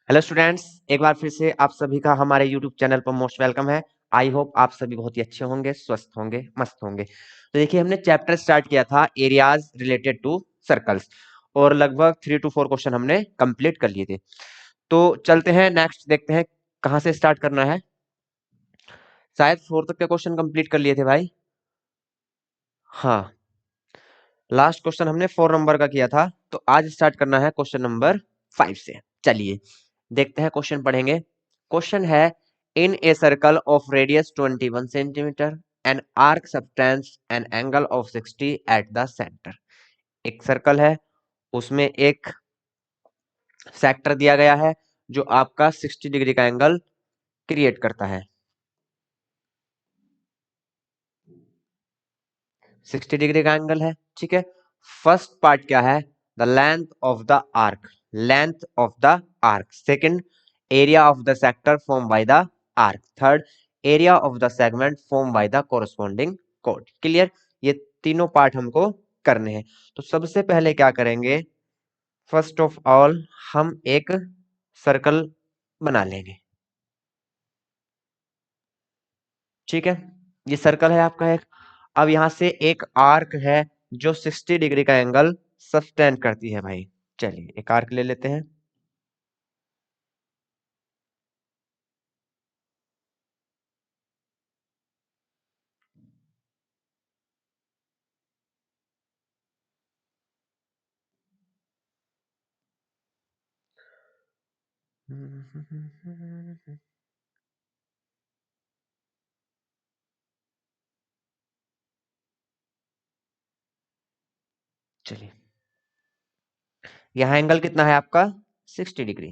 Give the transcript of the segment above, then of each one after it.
Hello students, एक बार फिर से आप सभी का हमारे यूट्यूब चैनल पर मोस्ट वेलकम है। आई होप आप सभी बहुत ही अच्छे होंगे, स्वस्थ होंगे, मस्त होंगे। तो देखिए, हमने चैप्टर स्टार्ट किया था एरियाज रिलेटेड टू सर्कल्स और लगभग 3 to 4 क्वेश्चन हमने कंप्लीट कर लिए थे। तो चलते हैं नेक्स्ट, देखते हैं कहाँ से स्टार्ट करना है। शायद 4 तक के क्वेश्चन कंप्लीट कर लिए थे भाई। हाँ, लास्ट क्वेश्चन हमने 4 नंबर का किया था, तो आज स्टार्ट करना है क्वेश्चन नंबर 5 से। चलिए देखते हैं, क्वेश्चन पढ़ेंगे। क्वेश्चन है, in a circle of radius 21 centimetre an arc subtends an angle of 60 at the centre. एक सर्कल है, उसमें एक सेक्टर दिया गया है जो आपका 60 डिग्री का एंगल क्रिएट करता है। 60 डिग्री का एंगल है, ठीक है। फर्स्ट पार्ट क्या है? The length of the arc, length of the arc. Second, area of the sector form by the arc. Third, area of the segment form by the corresponding code. Clear? ये तीनों part हमको करने हैं। तो सबसे पहले क्या करेंगे, फर्स्ट ऑफ ऑल हम एक सर्कल बना लेंगे। ठीक है, ये सर्कल है आपका एक। अब यहां से एक आर्क है जो 60 डिग्री का एंगल सस्टेन करती है भाई। चलिए एक आर्क ले लेते हैं। चलिए, यहां एंगल कितना है आपका? 60 डिग्री।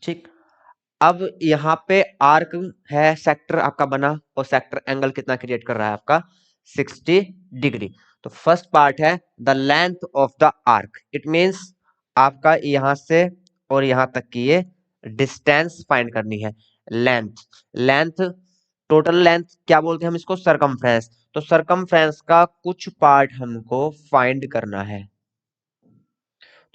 ठीक, अब यहाँ पे आर्क है, सेक्टर आपका बना, और सेक्टर एंगल कितना क्रिएट कर रहा है आपका? 60 डिग्री। तो फर्स्ट पार्ट है the length of the arc. It means आपका यहां से और यहां तक की ये डिस्टेंस फाइंड करनी है। लेंथ, लेंथ, टोटल लेंथ क्या बोलते हैं हम इसको? सरकमफ्रेंस। तो सरकमफ्रेंस का कुछ पार्ट हमको फाइंड करना है।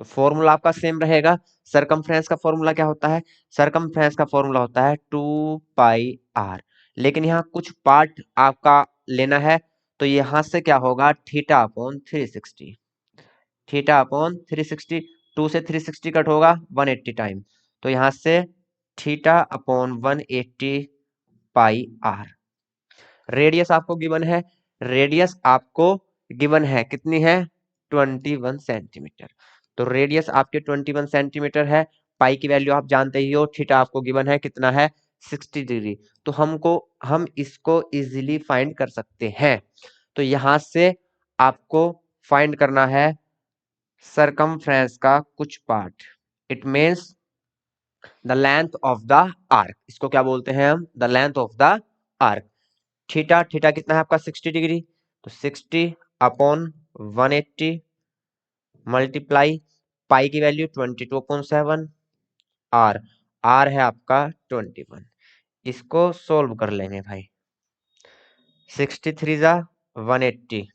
तो फॉर्मूला आपका सेम रहेगा। सरकमफ्रेंस का फॉर्मूला क्या होता है? सरकमफ्रेंस का फॉर्मूला होता है 2πr। लेकिन यहाँ कुछ पार्ट आपका लेना है, तो यहां से क्या होगा? Theta upon 360। थीटा अपॉन 360, 2 से 360 कट होगा 180 टाइम, तो यहां से थीटा अपॉन 180πr। रेडियस आपको गिवन है, रेडियस आपको गिवन है कितनी है? 21 सेंटीमीटर। तो रेडियस आपके 21 सेंटीमीटर है। पाई की वैल्यू आप जानते ही हो, थीटा आपको गिवन है कितना है? 60 डिग्री। तो हम इसको इजीली फाइंड कर सकते हैं। तो यहां से आपको फाइंड करना है सरकमफ्रेंस का कुछ part. It means the length of the arc. इसको क्या बोलते हैं हम? The length of the arc. Theta, theta कितना है आपका? 60 डिग्री। तो 60 अपॉन 180 मल्टीप्लाई पाई की वैल्यू 22.7, आर, आर है आपका 21। इसको सोल्व कर लेंगे भाई। 63 जा 180,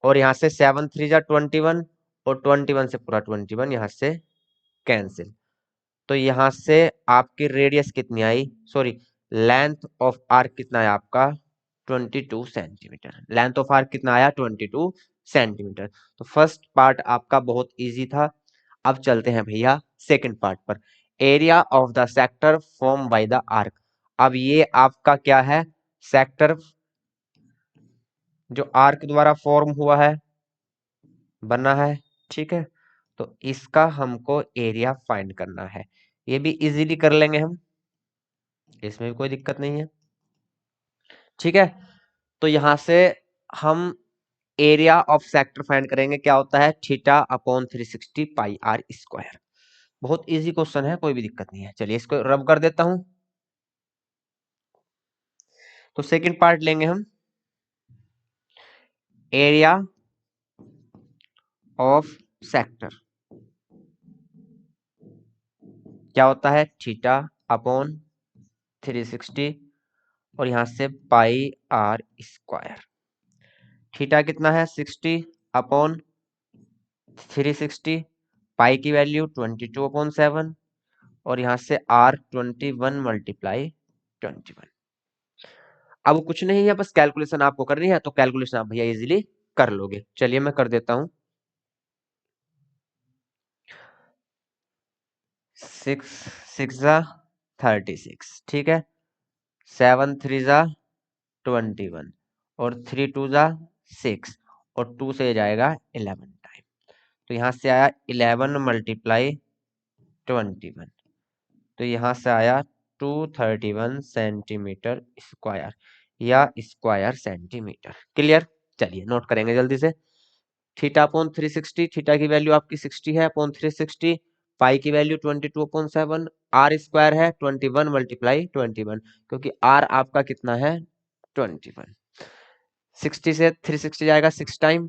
और यहाँ से 7 3 जा 21, और 21 से पूरा 21 यहाँ से कैंसिल। तो यहाँ से आपकी रेडियस कितनी आई? सॉरी, लेंथ ऑफ आर्क कितना है आपका? 22 सेंटीमीटर। लेंथ ऑफ आर्क कितना आया? 22 सेंटीमीटर। तो फर्स्ट पार्ट आपका बहुत इजी था। अब चलते हैं भैया सेकंड पार्ट पर। Area of the sector form by the arc. अब ये आपका क्या है? सेक्टर जो आर्क द्वारा फॉर्म हुआ है, बना है, ठीक है। तो इसका हमको एरिया फाइंड करना है। ये भी इजीली कर लेंगे हम, इसमें भी कोई दिक्कत नहीं है, ठीक है। तो यहां से हम एरिया ऑफ सेक्टर फाइंड करेंगे। क्या होता है? Theta upon 360πr²। बहुत इजी क्वेश्चन है, कोई भी दिक्कत नहीं है। चलिए इसको रब कर देता हूं। तो सेकंड पार्ट लेंगे हम, एरिया ऑफ सेक्टर। क्या होता है? थीटा अपॉन 360, और यहां से πr²। थीटा कितना है? 60 अपॉन 360, पाई की वैल्यू 22/7 और यहाँ से R 21 मल्टीप्लाई 21। अब कुछ नहीं है, बस कैलकुलेशन आपको करनी है, तो कैलकुलेशन आप भैया इजीली कर लोगे। चलिए मैं कर देता हूं। 6 6 जा 36, ठीक है। 7 3 जा 21 और 3 2 जा 6 और 2 से जाएगा 11 टाइम। तो यहाँ से आया 11 मल्टीप्लाई 21, तो यहाँ से आया 231 सेंटीमीटर स्क्वायर या स्क्वायर सेंटीमीटर। क्लियर? चलिए नोट करेंगे जल्दी से। थीटा अपॉन 360, थीटा की वैल्यू आपकी 60 है अपॉन 360, पाई की वैल्यू 22/7, आर स्क्वायर है 21 मल्टीप्लाई 21, क्योंकि आर आपका कितना है 21। 60 से 360 जाएगा 6 टाइम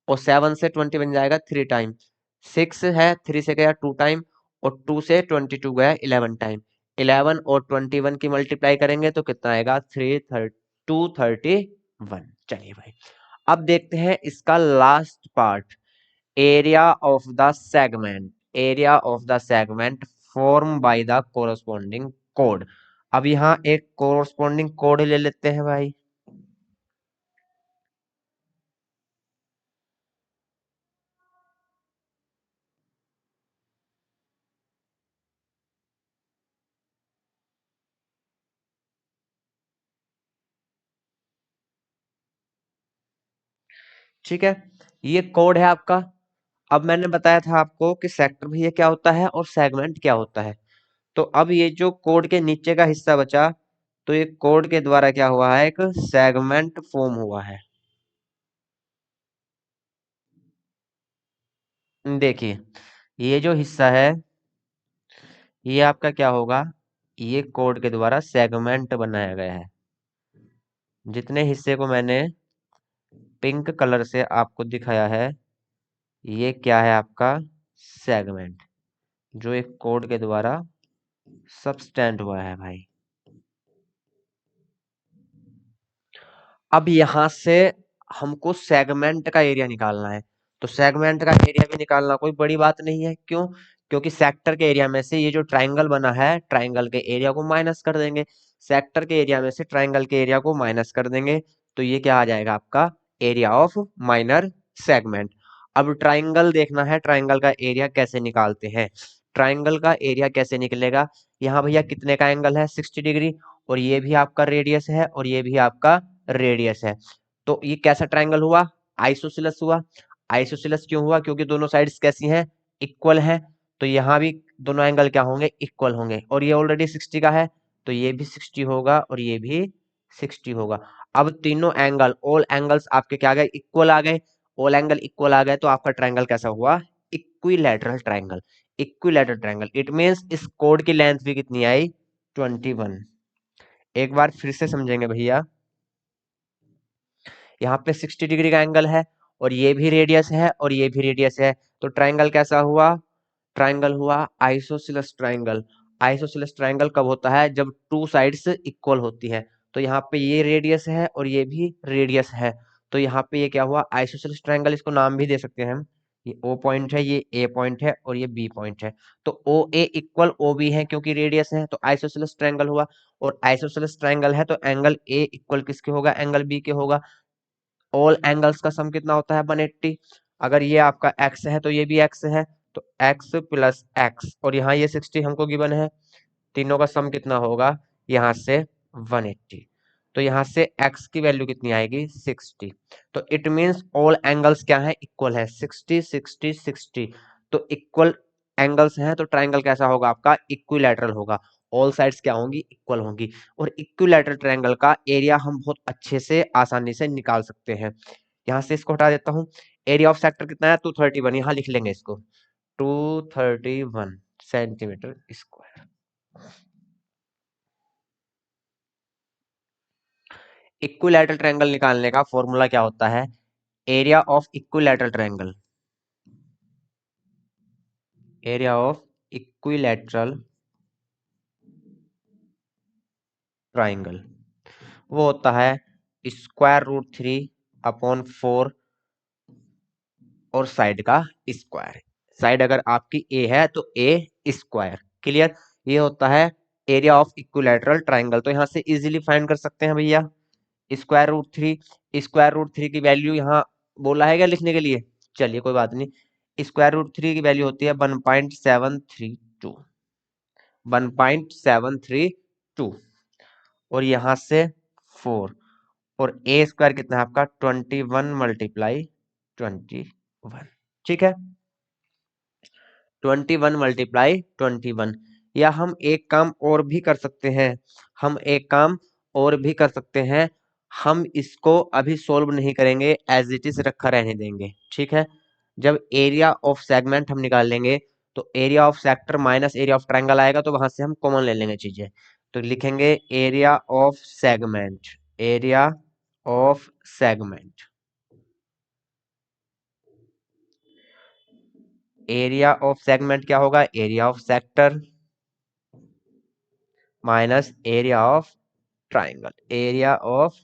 और 7 से 20 बन जाएगा 3 टाइम। 6 है 3 से गया 2 टाइम और 2 से 22 गया 11 टाइम। 11 और 21 की मल्टीप्लाई करेंगे तो कितना आएगा 231। चलिए भाई, अब देखते हैं इसका last part, area of the segment. Area of the segment form by the corresponding code. अब यहाँ एक कोरस्पॉन्डिंग कोड ले लेते हैं भाई। ठीक है, ये कोड है आपका। अब मैंने बताया था आपको कि सेक्टर भैया क्या होता है और सेगमेंट क्या होता है। तो अब ये जो कोड के नीचे का हिस्सा बचा, तो ये कोड के द्वारा क्या हुआ है, एक सेगमेंट फॉर्म हुआ है। देखिए ये जो हिस्सा है ये आपका क्या होगा, ये कोड के द्वारा सेगमेंट बनाया गया है। जितने हिस्से को मैंने पिंक कलर से आपको दिखाया है, ये क्या है आपका सेगमेंट, जो एक कोड के द्वारा सबस्टेंड हुआ है भाई। अब यहां से हमको सेगमेंट का एरिया निकालना है। तो सेगमेंट का एरिया भी निकालना कोई बड़ी बात नहीं है। क्यों? क्योंकि सेक्टर के एरिया में से ये जो ट्राइंगल बना है, ट्राइंगल के एरिया को माइनस कर देंगे। सेक्टर के एरिया में से ट्राइंगल के एरिया को माइनस कर देंगे, तो ये क्या आ जाएगा आपका एरिया ऑफ माइनर सेगमेंट। अब ट्राइंगल देखना है, ट्राइंगल का एरिया कैसे निकालते हैं। ट्राइंगल का एरिया कैसे निकलेगा, यहाँ भैया कितने का एंगल है 60 डिग्री, और ये भी आपका रेडियस है और ये भी आपका रेडियस है। तो ये कैसा ट्रायंगल हुआ, आइसोसेलेस हुआ। आइसोसेलेस क्यों हुआ, क्योंकि दोनों साइड्स कैसी हैं, इक्वल हैं। तो यहाँ भी दोनों एंगल क्या होंगे, इक्वल होंगे। और ये ऑलरेडी 60 का है, तो ये भी 60 होगा और ये भी 60 होगा। अब तीनों एंगल, ऑल एंगल्स आपके क्या आ गए, इक्वल आ गए। ऑल एंगल इक्वल आ गए तो आपका ट्रायंगल कैसा हुआ, equilateral triangle. Equilateral triangle it means इस कोड की लेंथ भी कितनी आई 21। एक बार फिर से समझेंगे भैया, यहाँ पे 60 डिग्री का एंगल है और ये भी रेडियस है और ये भी रेडियस है। तो ट्राइंगल कैसा हुआ, ट्राइंगल हुआ आइसोसेलेस ट्राइंगल। आइसोसेलेस ट्राइंगल कब होता है, जब टू साइड्स इक्वल होती है। तो यहाँ पे ये रेडियस है और ये भी रेडियस है, तो यहाँ पे ये क्या हुआ आइसोसेलेस ट्राइंगल। इसको नाम भी दे सकते हैं हम, ये ओ पॉइंट है, ये ए पॉइंट है और ये बी पॉइंट है। तो ओ ए इक्वल ओ बी है क्योंकि रेडियस है, तो आइसोसेलेस ट्राइंगल हुआ। और आइसोसेलेस ट्राइंगल है तो एंगल ए इक्वल किसके होगा, एंगल बी के होगा। ऑल एंगल्स का सम कितना होता है 180। अगर ये आपका x है तो ये भी x है, तो x प्लस x, और यहाँ ये 60 हमको गिवन है। तीनों का सम कितना होगा यहाँ से 180। तो यहाँ से x की वैल्यू कितनी आएगी 60। तो इट मींस ऑल एंगल्स क्या है, इक्वल है 60 60 60। तो इक्वल एंगल्स हैं तो ट्राइंगल कैसा होगा आपका इक्विलैटरल होगा। ऑल साइड्स क्या होंगी, इक्वल होंगी। और इक्विलैटरल ट्रायंगल का एरिया हम बहुत अच्छे से आसानी से निकाल सकते हैं। यहाँ से इसको हटा देता हूँ। एरिया ऑफ सेक्टर कितना है 231, यहाँ लिख लेंगे इसको 231 सेंटीमीटर स्क्वायर। इक्विलैटरल ट्रायंगल निकालने का फॉर्मूला क्या होता है, area of equilateral triangle, area of equilateral triangle वो होता है √3 अपॉन 4 और साइड का स्क्वायर। साइड अगर आपकी ए है तो ए स्क्वायर। क्लियर? ये होता है एरिया ऑफ इक्विलैटरल ट्राइंगल। तो यहाँ से इजीली फाइंड कर सकते हैं भैया square root three. Square root three की वैल्यू यहाँ बोला है क्या लिखने के लिए? चलिए कोई बात नहीं, स्क्वायर रूट थ्री की वैल्यू होती है 1.732, 1.732 और यहाँ से 4 और ए स्क्वायर कितना है आपका 21 मल्टीप्लाई 21। ठीक है, 21 मल्टीप्लाई 21। या हम एक काम और भी कर सकते हैं, हम एक काम और भी कर सकते हैं, हम इसको अभी सोल्व नहीं करेंगे, एज इट इज रखा रहने देंगे। ठीक है, जब एरिया ऑफ सेगमेंट हम निकाल लेंगे तो area of sector minus area of triangle आएगा, तो वहां से हम कॉमन ले लेंगे चीजें। तो लिखेंगे area of segment, area of segment, area of segment क्या होगा? Area of sector minus area of triangle, area of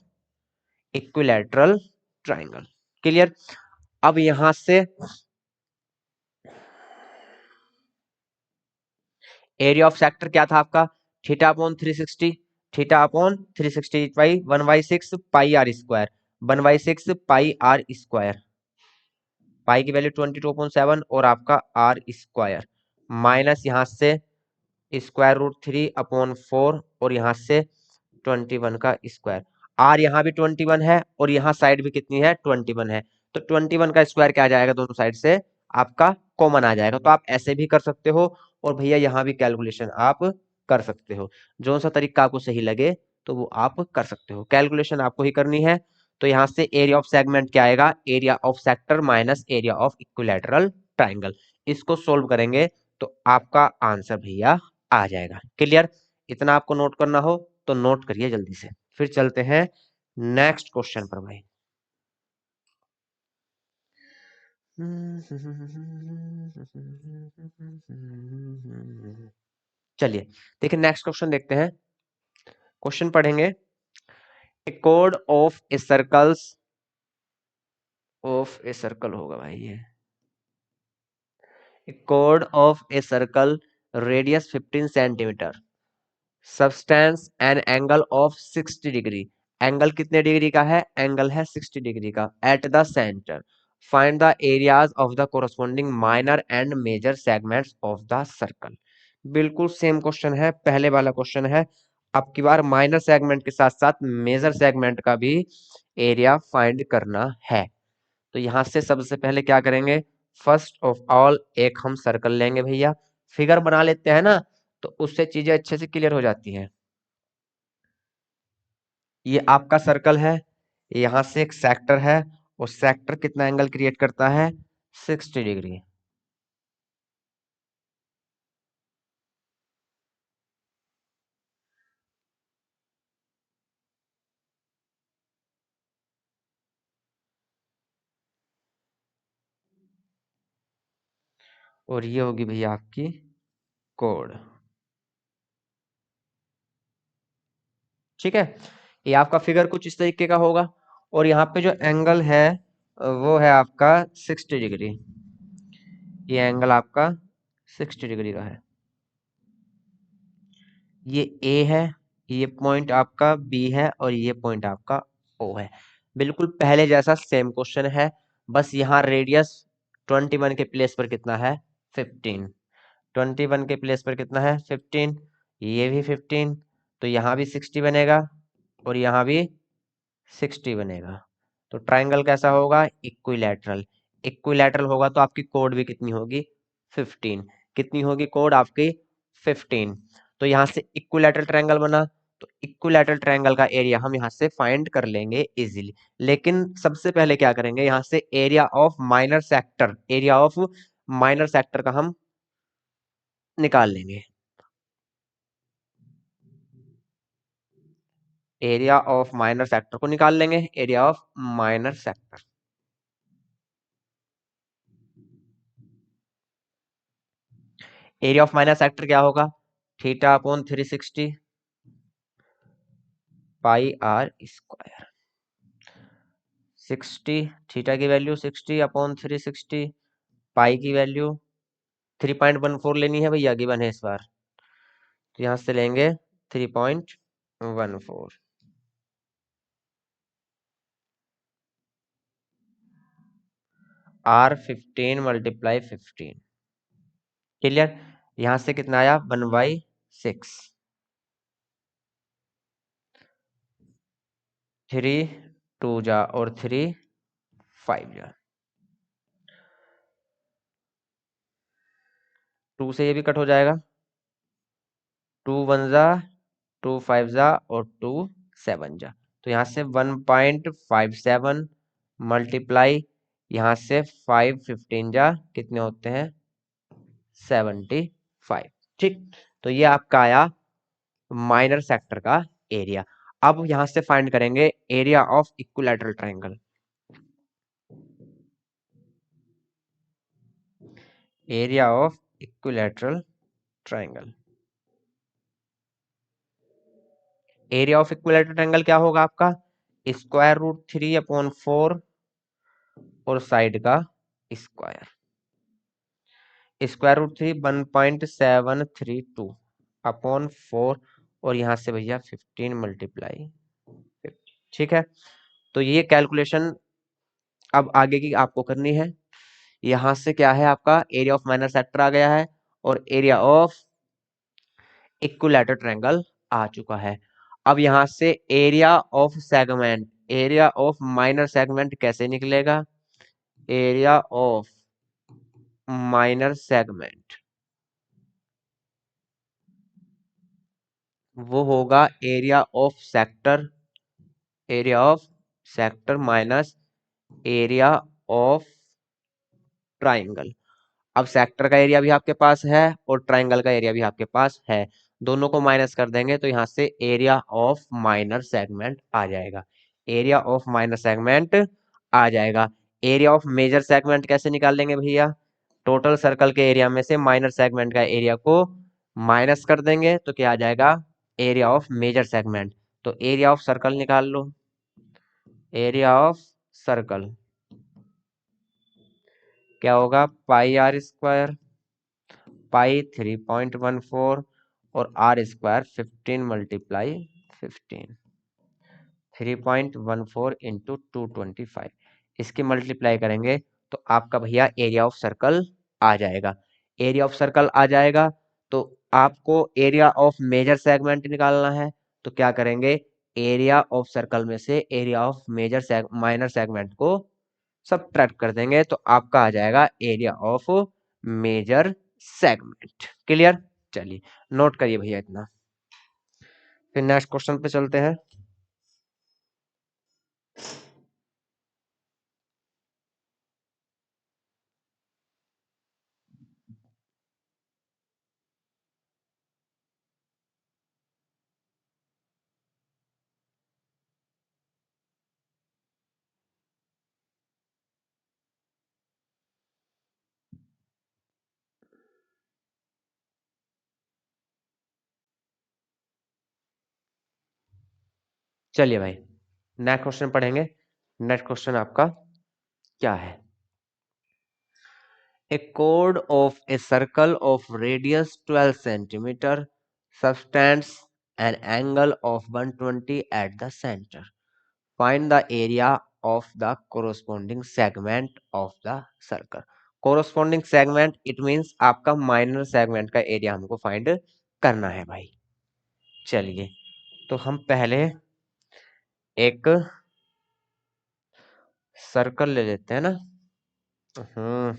equilateral triangle. Clear? अब यहां से एरिया ऑफ सेक्टर क्या था आपका? Theta upon 360, theta upon 360 by 1/6 pi are square, 1/6 pi are square, pi की value 22.7 और आपका आर स्क्वायर माइनस यहाँ से स्क्वायर रूट 3/4 और यहाँ से 21 का स्क्वायर। आर यहाँ भी 21 है और यहाँ साइड भी कितनी है? 21 है। तो 21 का स्क्वायर क्या आ जाएगा? दोनों साइड से आपका कॉमन आ जाएगा। तो आप ऐसे भी कर सकते हो और भैया यहाँ भी कैलकुलेशन आप कर सकते हो, जो सा तरीका आपको सही लगे तो वो आप कर सकते हो। कैलकुलेशन आपको ही करनी है। तो यहाँ से एरिया ऑफ सेगमेंट क्या आएगा? Area of sector minus area of equilateral triangle. इसको सोल्व करेंगे तो आपका आंसर भैया आ जाएगा। क्लियर? इतना आपको नोट करना हो तो नोट करिए जल्दी से, फिर चलते हैं नेक्स्ट क्वेश्चन पर भाई। चलिए देखिए नेक्स्ट क्वेश्चन देखते हैं। क्वेश्चन पढ़ेंगे, ए कोड of a circles, of a circle होगा भाई ये, ए कोड of a circle radius 15 centimetre, subtends an angle of 60 degree. Angle कितने डिग्री का है? एंगल है 60 डिग्री का। At the centre find the areas of the corresponding minor and major segments of the circle. बिल्कुल same question है, पहले वाला question है। अब की बार माइनर सेगमेंट के साथ साथ मेजर सेगमेंट का भी एरिया फाइंड करना है। तो यहां से सबसे पहले क्या करेंगे? फर्स्ट ऑफ ऑल एक हम सर्कल लेंगे भैया, फिगर बना लेते हैं ना, तो उससे चीजें अच्छे से क्लियर हो जाती हैं। ये आपका सर्कल है, यहां से एक सेक्टर है और सेक्टर कितना एंगल क्रिएट करता है? 60 डिग्री। और ये होगी भैया आपकी कोड। ठीक है, ये आपका फिगर कुछ इस तरीके का होगा और यहाँ पे जो एंगल है वो है आपका 60 डिग्री। ये एंगल आपका 60 डिग्री का है। ये ए है, ये पॉइंट आपका बी है और ये पॉइंट आपका ओ है। बिल्कुल पहले जैसा सेम क्वेश्चन है, बस यहाँ रेडियस 21 के प्लेस पर कितना है? 15। 21 के प्लेस पर कितना है? 15। ये भी 15, तो यहाँ भी 60 बनेगा और यहाँ भी 60 बनेगा। तो ट्राइंगल कैसा होगा? इक्विलैटरल। इक्विलैटरल होगा तो आपकी कोड भी कितनी होगी? 15। कितनी होगी कोड आपकी? 15। तो यहाँ से इक्विलैटरल ट्रायंगल बना, तो इक्विलैटरल ट्रायंगल का एरिया हम यहाँ से फाइंड कर लेंगे इजीली। लेकिन सबसे पहले क्या करेंगे? यहाँ से area of minor sector, area of minor sector का हम निकाल लेंगे। एरिया ऑफ माइनर सेक्टर को निकाल लेंगे, area of minor sector. Area of minor sector क्या होगा? Theta upon 360 pi are square. 60 theta की वैल्यू 60 अपॉन 360, पाई की वैल्यू 3.14 लेनी है भैया, गिवन है इस बार, तो यहां से लेंगे 3.14, R15 मल्टीप्लाई 15, क्लियर। यहां से कितना आया 1/6, 3 2 जा और 3 5 जा, 2 से ये भी कट हो जाएगा, 2 1 जा, 2 5 जा और 2 7 जा, तो यहाँ से 1.57 मल्टीप्लाई, यहाँ से 5 15 जा कितने होते हैं 75, ठीक। तो ये आपका आया माइनर सेक्टर का एरिया। अब यहां से फाइंड करेंगे area of equilateral triangle. Area of equilateral triangle, area of equilateral triangle क्या होगा आपका, √3/4 और साइड का स्क्वायर, √3 1.732/4 और यहां से भैया 15 मल्टीप्लाई 50, ठीक है। तो ये कैलकुलेशन अब आगे की आपको करनी है। यहां से क्या है आपका एरिया ऑफ माइनर सेक्टर आ गया है और एरिया ऑफ इक्विलैटरल ट्रायंगल आ चुका है। अब यहां से area of segment, area of minor segment कैसे निकलेगा, एरिया ऑफ माइनर सेगमेंट वो होगा area of sector, area of sector minus area of triangle. अब सेक्टर का एरिया भी आपके पास है और ट्रायंगल का एरिया भी आपके पास है, दोनों को माइनस कर देंगे तो यहाँ से एरिया ऑफ माइनर सेगमेंट आ जाएगा, एरिया ऑफ माइनर सेगमेंट आ जाएगा। एरिया ऑफ मेजर सेगमेंट कैसे निकाल लेंगे भैया, टोटल सर्कल के एरिया में से माइनर सेगमेंट का एरिया को माइनस कर देंगे तो क्या आ जाएगा एरिया ऑफ मेजर सेगमेंट। तो एरिया ऑफ सर्कल निकाल लो, एरिया ऑफ सर्कल क्या होगा πr², पाई 3.14 और R² 15 मल्टीप्लाई 15, 3.14 इंटू 225, इसकी मल्टीप्लाई करेंगे तो आपका भैया एरिया ऑफ सर्कल आ जाएगा। एरिया ऑफ सर्कल आ जाएगा तो आपको एरिया ऑफ मेजर सेगमेंट निकालना है, तो क्या करेंगे एरिया ऑफ सर्कल में से area of major minor segment को सब्ट्रैक्ट कर देंगे तो आपका आ जाएगा area of major segment, clear. चलिए नोट करिए भैया इतना, फिर नेक्स्ट क्वेश्चन पे चलते हैं। चलिए भाई नेक्स्ट क्वेश्चन पढ़ेंगे। नेक्स्ट क्वेश्चन आपका क्या है, ए chord of a circle of radius 12 centimeter subtends an angle of 120 at the center, find the area of the corresponding segment of the circle। corresponding segment it means आपका minor segment का area हमको find करना है भाई। चलिए तो हम पहले एक सर्कल ले लेते हैं ना, हम्म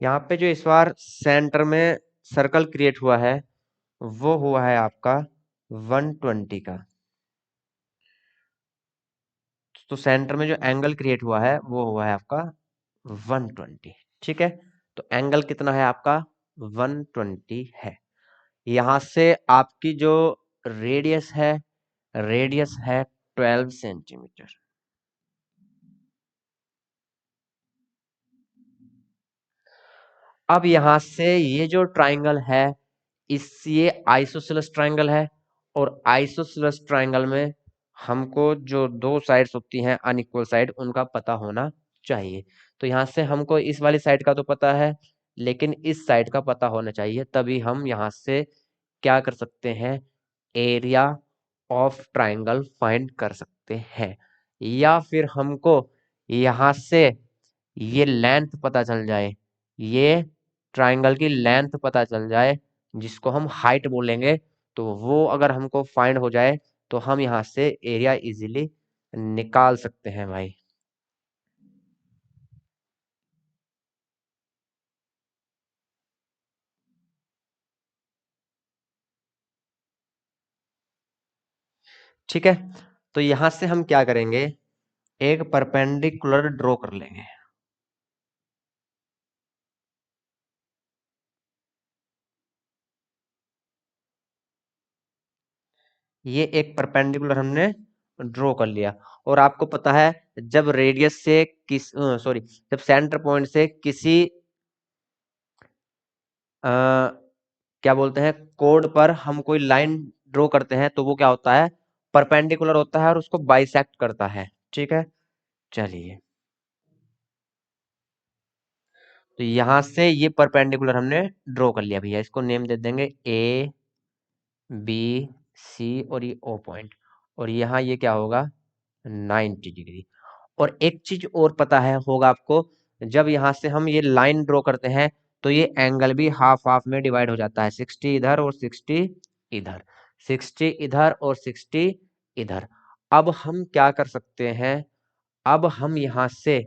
यहाँ पे जो इस बार सेंटर में सर्कल क्रिएट हुआ है वो हुआ है आपका 120 का। तो सेंटर में जो एंगल क्रिएट हुआ है वो हुआ है आपका 120। ठीक है, तो एंगल कितना है आपका 120 है। यहां से आपकी जो रेडियस है 12 सेंटीमीटर। अब यहां से ये जो ट्राइंगल है ये आइसोसेलेस ट्राइंगल है, और आइसोसेलेस ट्राइंगल में हमको जो दो साइड्स होती हैं अनइक्वल साइड उनका पता होना चाहिए। तो यहाँ से हमको इस वाली साइड का तो पता है, लेकिन इस साइड का पता होना चाहिए, तभी हम यहाँ से क्या कर सकते हैं, एरिया ऑफ ट्राइंगल फाइंड कर सकते हैं। या फिर हमको यहाँ से ये लेंथ पता चल जाए, ये ट्राइंगल की लेंथ पता चल जाए जिसको हम हाइट बोलेंगे, तो वो अगर हमको फाइंड हो जाए तो हम यहाँ से एरिया इजीली निकाल सकते हैं भाई। ठीक है, तो यहां से हम क्या करेंगे, एक परपेंडिकुलर ड्रॉ कर लेंगे। ये एक परपेंडिकुलर हमने ड्रॉ कर लिया, और आपको पता है जब रेडियस से सॉरी, जब सेंटर पॉइंट से किसी क्या बोलते हैं कोड पर हम कोई लाइन ड्रॉ करते हैं तो वो क्या होता है, परपेंडिकुलर होता है और उसको बाइसेक्ट करता है। ठीक है, चलिए, तो यहां से ये परपेंडिकुलर हमने ड्रॉ कर लिया भैया, इसको नेम दे देंगे ए बी सी और ये ओ पॉइंट, और यहाँ ये क्या होगा 90 डिग्री। और एक चीज और पता है होगा आपको, जब यहाँ से हम ये लाइन ड्रॉ करते हैं तो ये एंगल भी हाफ हाफ में डिवाइड हो जाता है, 60 इधर और 60 इधर, 60 इधर और 60 इधर। अब हम क्या कर सकते हैं, अब हम यहाँ से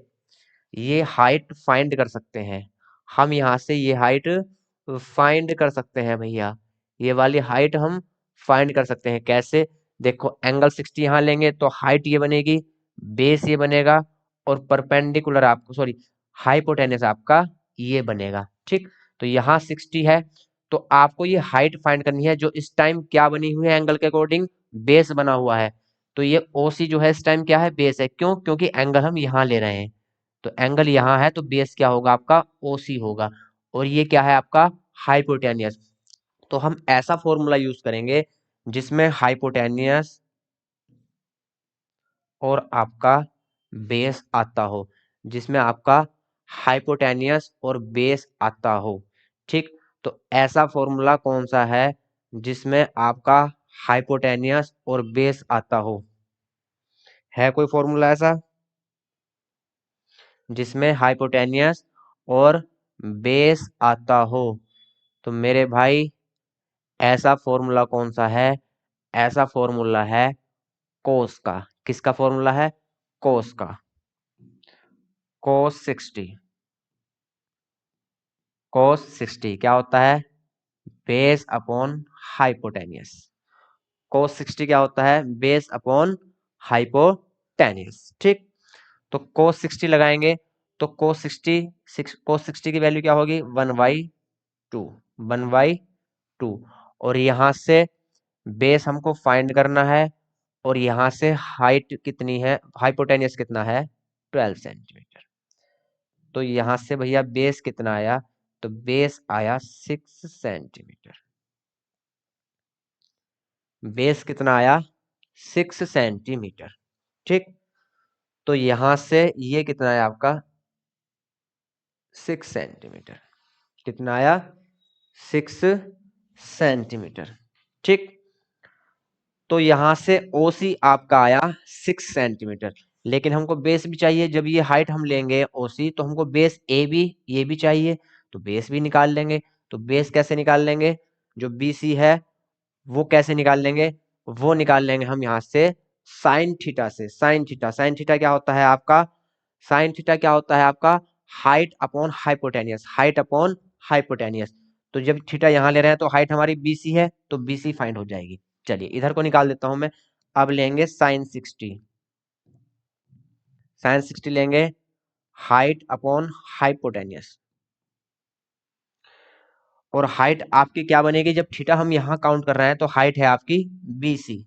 ये हाइट फाइंड कर सकते हैं, हम यहाँ से ये हाइट फाइंड कर सकते हैं भैया, ये वाली हाइट हम फाइंड कर सकते हैं। कैसे, देखो एंगल 60 यहाँ लेंगे तो हाइट ये बनेगी, बेस ये बनेगा, और परपेंडिकुलर आपको सॉरी हाइपोटेनस आपका ये बनेगा। ठीक, तो यहाँ 60 है, तो आपको ये हाइट फाइंड करनी है जो इस टाइम क्या बनी हुई है एंगल के अकॉर्डिंग, बेस बना हुआ है। तो ये ओसी जो है इस टाइम क्या है, बेस है। क्यों, क्योंकि एंगल हम यहाँ ले रहे हैं, तो एंगल यहाँ है तो बेस क्या होगा आपका ओसी होगा, और ये क्या है आपका हाइपोटेनियस। तो हम ऐसा फॉर्मूला यूज करेंगे जिसमें हाइपोटेनियस और आपका बेस आता हो, जिसमें आपका हाइपोटेनियस और बेस आता हो। ठीक, तो ऐसा फॉर्मूला कौन सा है जिसमें आपका हाइपोटेनियस और बेस आता हो, है कोई फॉर्मूला ऐसा जिसमें हाइपोटेनियस और बेस आता हो? तो मेरे भाई ऐसा फॉर्मूला कौन सा है, ऐसा फॉर्मूला है कोस का। किसका फॉर्मूला है, कोस का, कोस 60। कोस 60 क्या होता है, बेस अपॉन हाइपोटेनियस। कोस 60 क्या होता है, बेस अपॉन हाइपोटेनियस। ठीक, तो कोस 60 लगाएंगे तो कोस 60 की वैल्यू क्या होगी 1/2, 1/2। और यहां से बेस हमको फाइंड करना है, और यहां से हाइट कितनी है, हाइपोटेनियस कितना है 12 सेंटीमीटर। तो यहां से भैया बेस कितना आया, तो बेस आया 6 सेंटीमीटर। बेस कितना आया 6 सेंटीमीटर। ठीक, तो यहां से ये कितना आया आपका 6 सेंटीमीटर, कितना आया 6 सेंटीमीटर। ठीक, तो यहां से ओसी आपका आया 6 सेंटीमीटर, लेकिन हमको बेस भी चाहिए। जब ये हाइट हम लेंगे ओसी तो हमको बेस ए बी ये भी चाहिए, तो बेस भी निकाल लेंगे। तो बेस कैसे निकाल लेंगे, जो बी सी है वो कैसे निकाल लेंगे, वो निकाल लेंगे हम यहाँ से साइन थीटा से। साइन थीटा क्या होता है आपका, साइन थीटा क्या होता है आपका height upon hypotenuse, height upon hypotenuse. तो जब थीटा यहाँ ले रहे हैं तो हाइट हमारी बीसी है, तो बीसी फाइंड हो जाएगी। चलिए इधर को निकाल देता हूं मैं। अब लेंगे साइन 60, साइन 60 लेंगे हाइट अपॉन हाइपोटेनियस, और हाइट आपकी क्या बनेगी, जब थीटा हम यहाँ काउंट कर रहे हैं तो हाइट है आपकी बीसी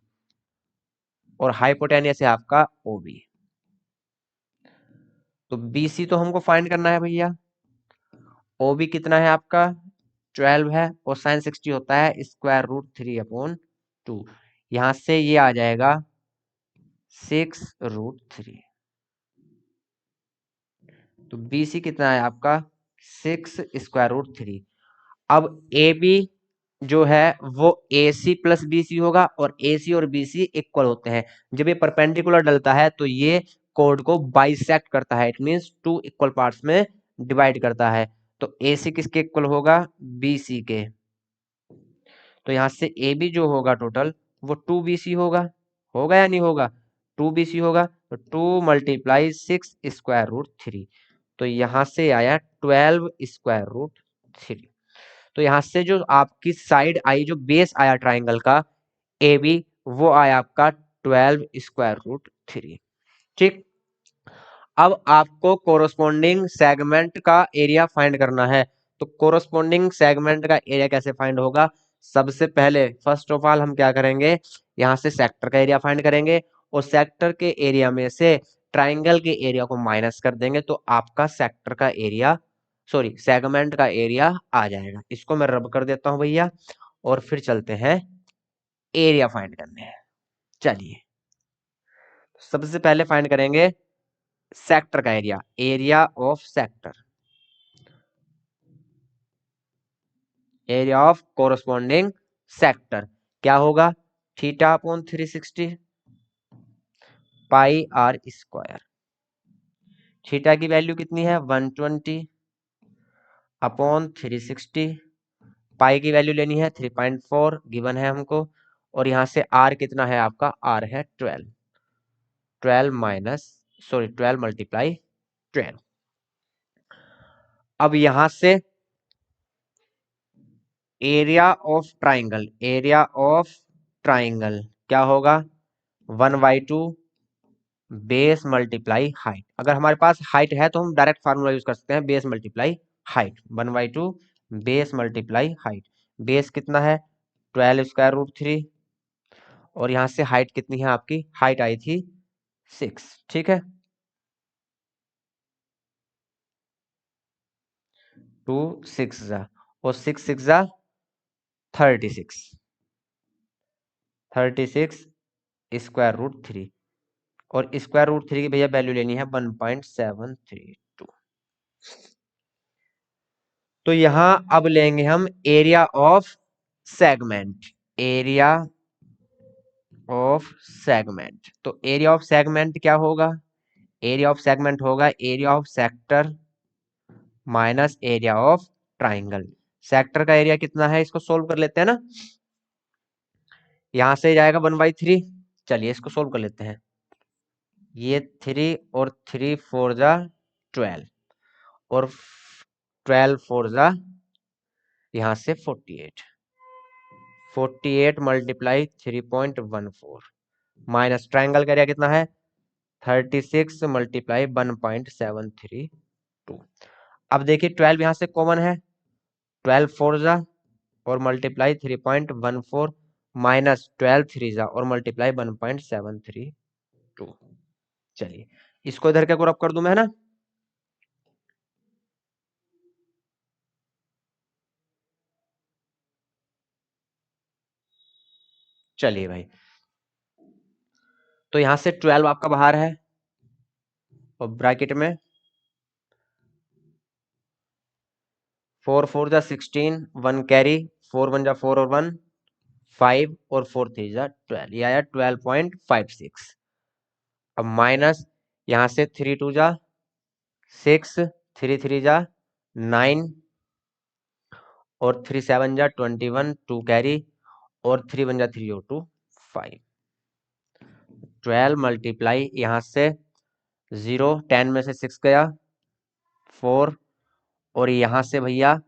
और हाइपोटेनियस है आपका ओबी। तो बीसी तो हमको फाइंड करना है भैया, ओबी कितना है आपका 12 है, और साइन 60 होता है स्क्वायर रूट 3/2। यहां से ये आ जाएगा 6√3। तो बीसी कितना है आपका 6√3। अब ए बी जो है वो ए सी प्लस बी सी होगा, और ए सी और बी सी इक्वल होते हैं। जब ये परपेंडिकुलर डलता है तो ये कोड को बाइसेक्ट करता है, it means two equal parts में डिवाइड करता है। तो ए सी किसके इक्वल होगा, बी सी के। तो यहां से ए बी जो होगा टोटल वो 2BC होगा या नहीं होगा, 2BC होगा। तो 2 × 6 √3, तो यहां से आया 12 √3। तो यहां से जो आपकी साइड आई, जो बेस आया ट्राइंगल का ए बी, वो आया आपका 12 √3। ठीक, अब आपको कोरोस्पोंडिंग सेगमेंट का एरिया फाइंड करना है। तो कोरोस्पोंडिंग सेगमेंट का एरिया कैसे फाइंड होगा, सबसे पहले फर्स्ट ऑफ ऑल हम क्या करेंगे, यहां से सेक्टर का एरिया फाइंड करेंगे, और सेक्टर के एरिया में से ट्राइंगल के एरिया को माइनस कर देंगे, तो आपका सेक्टर का एरिया, सॉरी सेगमेंट का एरिया आ जाएगा। इसको मैं रब कर देता हूं भैया, और फिर चलते हैं एरिया फाइंड करने। चलिए सबसे पहले फाइंड करेंगे सेक्टर का area, area of sector, area of corresponding sector क्या होगा, theta upon 360 pi are square. Theta की वैल्यू कितनी है 120 अपॉन 360, पाई की वैल्यू लेनी है 3.4 गिवन है हमको, और यहां से आर कितना है आपका, आर है 12, 12 मल्टीप्लाई 12। अब यहां से area of triangle, area of triangle क्या होगा 1/2 बेस मल्टीप्लाई हाइट। अगर हमारे पास हाइट है तो हम डायरेक्ट फार्मूला यूज कर सकते हैं, base multiply height, 1/2 base multiply height. Base कितना है 12 √3, और यहां से हाइट कितनी है आपकी, हाइट आई थी 6। ठीक है, 2 6 जा, और 6 6 जा 36, 36 √3, और √3 की भैया वैल्यू लेनी है 1.732। तो यहां अब लेंगे हम area of segment, area of segment. तो एरिया ऑफ सेगमेंट क्या होगा, एरिया ऑफ सेगमेंट होगा area of sector minus area of triangle. Sector का एरिया कितना है, इसको सोल्व कर लेते हैं ना, यहां से जाएगा 1/3। चलिए इसको सोल्व कर लेते हैं, ये 3 और 3 4 जा 12, और 12 4 जा यहां से 48, 48 मल्टीप्लाई 3.14 माइनस ट्राइंगल का एरिया कितना है 36 मल्टीप्लाई 1.732। अब देखिए 12 यहां से कॉमन है, 12 4 जा और मल्टीप्लाई 3.14 माइनस 12 3 जा और मल्टीप्लाई 1.732। चलिए इसको इधर क्या को रब कर दूं मैं, है ना। चलिए भाई, तो यहां से 12 आपका बाहर है, और ब्रैकेट में 4 4 जा 16, 1 कैरी, 4 1 जा 4 और 1 5, और 4 3 जा 12, ये आया 12.56। अब माइनस यहां से 3 2 जा 6, 3 3 जा 9, और 3 7 जा 21, 2 कैरी, और 3 1 जा 3 और 2 5। 12 मल्टीप्लाई यहां से 0 10 में से 6 गया 4 और यहाँ से भैया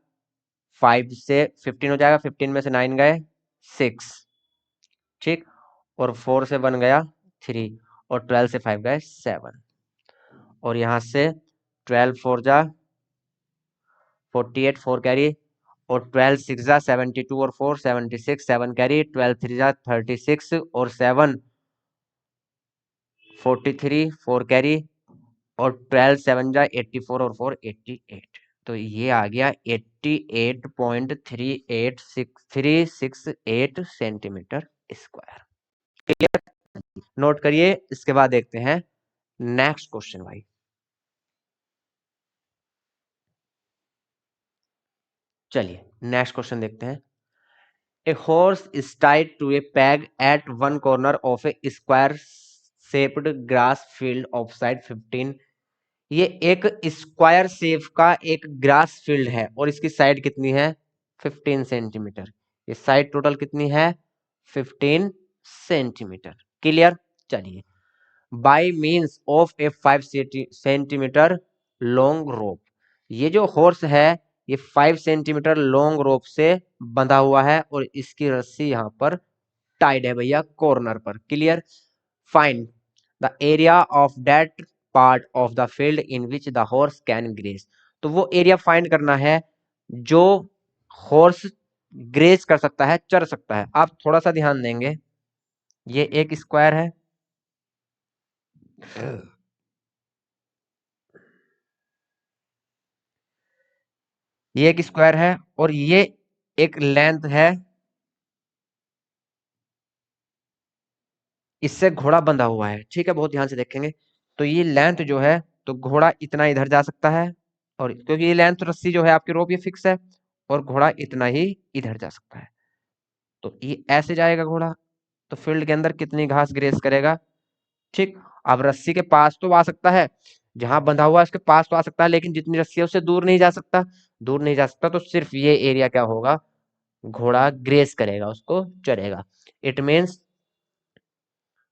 5 से 15 हो जाएगा, 15 में से 9 गए 6, ठीक, और 4 से 1 गया 3 और 12 से 5 गए 7 और यहाँ से 12 4 जा 48 4 कैरी और 12 6 जा 72 और 4 76 7 कैरी, 12 3 जा 36 और 7 43 4 कैरी और 12 7 जा 84 और 4 88। तो ये आ गया 88.38638 सेंटीमीटर स्क्वायर। क्लियर, नोट करिए। इसके बाद देखते हैं नेक्स्ट क्वेश्चन भाई। चलिए नेक्स्ट क्वेश्चन देखते हैं। A horse is tied to a peg at one corner of a square shaped grass field of side 15। ये एक स्क्वायर शेप का एक ग्रास फील्ड है और इसकी साइड कितनी है 15 सेंटीमीटर। ये साइड टोटल कितनी है 15 सेंटीमीटर। क्लियर, चलिए। Bye means of A 5 centimetre long rope, ये जो हॉर्स है ये 5 सेंटीमीटर लॉन्ग रोप से बंधा हुआ है और इसकी रस्सी यहाँ पर टाइड है भैया कॉर्नर पर। Clear, find the area of that part of the field in which the horse can graze. तो वो एरिया फाइंड करना है जो हॉर्स ग्रेज कर सकता है, चर सकता है। आप थोड़ा सा ध्यान देंगे, ये एक स्क्वायर है, ये एक स्क्वायर है और ये एक लेंथ है, इससे घोड़ा बंधा हुआ है। ठीक है, बहुत ध्यान से देखेंगे तो ये लेंथ जो है तो घोड़ा इतना इधर जा सकता है और क्योंकि ये लेंथ रस्सी जो है आपकी रोप ये फिक्स है और घोड़ा इतना ही इधर जा सकता है। तो ये ऐसे जाएगा घोड़ा, तो फील्ड के अंदर कितनी घास ग्रेस करेगा। ठीक, अब रस्सी के पास तो आ सकता है, जहां बंधा हुआ है उसके पास तो आ सकता है, लेकिन जितनी रस्सी है उससे दूर नहीं जा सकता। दूर नहीं जा सकता तो सिर्फ ये एरिया क्या होगा, घोड़ा ग्रेस करेगा, उसको चरेगा। इट मीन्स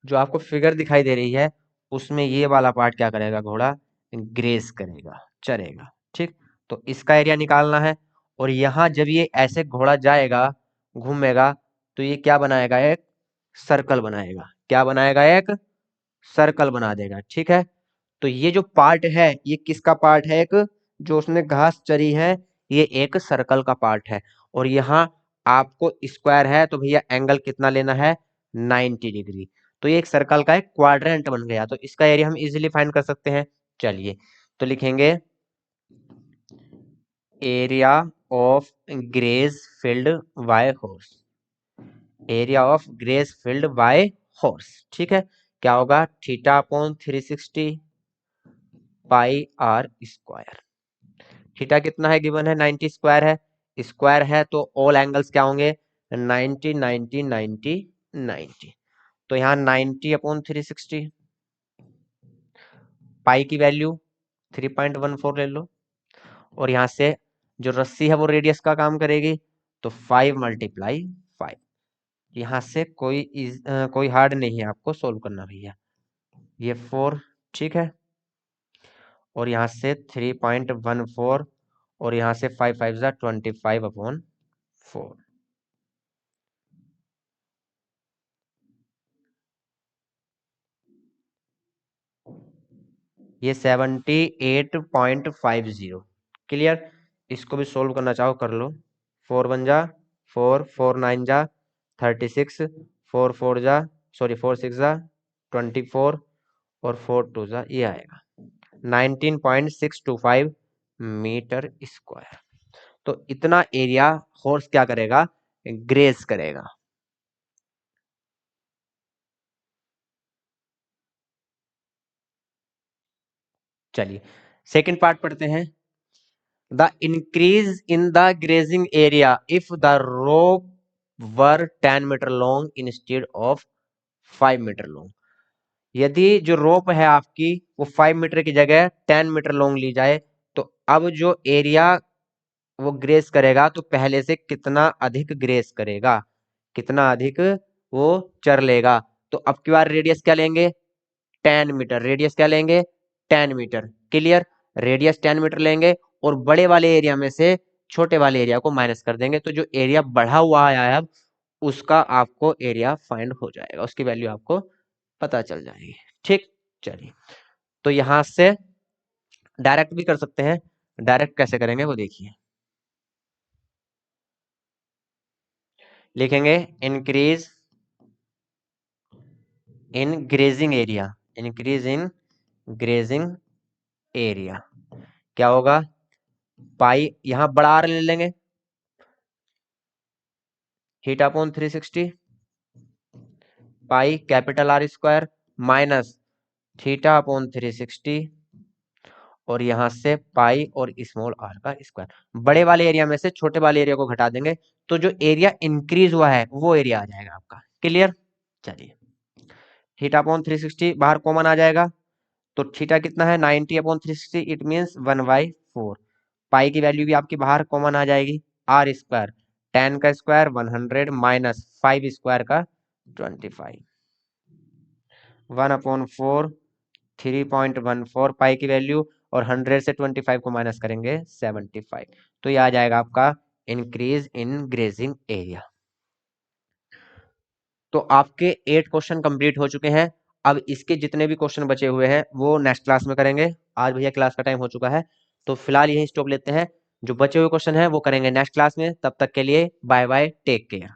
जो आपको फिगर दिखाई दे रही है उसमें ये वाला पार्ट क्या करेगा, घोड़ा ग्रेस करेगा, चरेगा। ठीक, तो इसका एरिया निकालना है और यहाँ जब ये ऐसे घोड़ा जाएगा घूमेगा तो ये क्या बनाएगा, एक सर्कल बनाएगा। क्या बनाएगा, एक सर्कल बना देगा। ठीक है, तो ये जो पार्ट है ये किसका पार्ट है, एक जो उसने घास चरी है ये एक सर्कल का पार्ट है और यहाँ आपको स्क्वायर है तो भैया एंगल कितना लेना है 90 डिग्री। तो ये एक सर्कल का एक क्वाड्रेंट बन गया, तो इसका एरिया हम इजीली फाइंड कर सकते हैं। चलिए तो लिखेंगे area of graze field by horse, area of graze field by horse. ठीक है, क्या होगा theta upon 360 pi are square. Theta कितना है, गिवन है 90 स्क्वायर है, स्क्वायर है तो ऑल एंगल्स क्या होंगे 90 90 90 90। तो यहाँ 90 अपॉन 360, पाई की वैल्यू 3.14 ले लो और यहाँ से जो रस्सी है वो रेडियस का काम करेगी तो 5 मल्टीप्लाई 5। यहाँ से कोई हार्ड नहीं है आपको सोल्व करना भैया, ये 4। ठीक है, और यहाँ से 3.14 और यहाँ से 5 5 जा 25 अपॉन 4। ये 78.50। क्लियर, इसको भी सोल्व करना चाहो कर लो। 4 1 जा 4, 4 9 जा 36, 4 4 जा सॉरी 4 6 जा 24 और 4 2 जा ये आएगा 19.625 मीटर स्क्वायर। तो इतना एरिया हॉर्स क्या करेगा, ग्रेस करेगा। चलिए सेकंड पार्ट पढ़ते हैं। The increase in the grazing area if the rope were 10 metre long instead of 5 metre long. यदि जो रोप है आपकी वो 5 मीटर की जगह 10 मीटर लॉन्ग ली जाए तो अब जो एरिया वो ग्रेस करेगा तो पहले से कितना अधिक ग्रेस करेगा, कितना अधिक वो चर लेगा। तो अब की बार रेडियस क्या लेंगे 10 मीटर, रेडियस क्या लेंगे 10 मीटर। क्लियर, रेडियस 10 मीटर लेंगे और बड़े वाले एरिया में से छोटे वाले एरिया को माइनस कर देंगे, तो जो एरिया बढ़ा हुआ है अब उसका आपको एरिया फाइंड हो जाएगा, उसकी वैल्यू आपको पता चल जाएगी। ठीक, चलिए तो यहां से डायरेक्ट भी कर सकते हैं, डायरेक्ट कैसे करेंगे वो देखिए। लिखेंगे increase in grazing area, increase in grazing area क्या होगा, पाई यहां बड़ा आर ले लेंगे, heat upon 360 pi capital R square minus theta upon 360 और यहां से पाई और स्मॉल आर का स्क्वायर। बड़े वाले एरिया में से छोटे वाले एरिया को घटा देंगे तो जो एरिया इंक्रीज हुआ है वो एरिया आ जाएगा आपका। क्लियर, चलिए थीटा अपॉन 360 बाहर कॉमन आ जाएगा तो थीटा कितना है 90 अपॉन 360, इट मींस 1/4। पाई की वैल्यू भी आपकी बाहर कॉमन आ जाएगी, आर स्क्वायर 10 का स्क्वायर 100 माइनस 5 स्क्वायर का 25, 1/4 3.14 पाई की वैल्यू और 100 से 25 को माइनस करेंगे 75, तो ये आ जाएगा आपका इंक्रीज इन ग्रेजिंग एरिया। तो आपके 8 क्वेश्चन कंप्लीट हो चुके हैं। अब इसके जितने भी क्वेश्चन बचे हुए हैं वो नेक्स्ट क्लास में करेंगे। आज भैया क्लास का टाइम हो चुका है तो फिलहाल यही स्टॉप लेते हैं, जो बचे हुए क्वेश्चन हैं वो करेंगे नेक्स्ट क्लास में। तब तक के लिए बाय बाय, टेक केयर।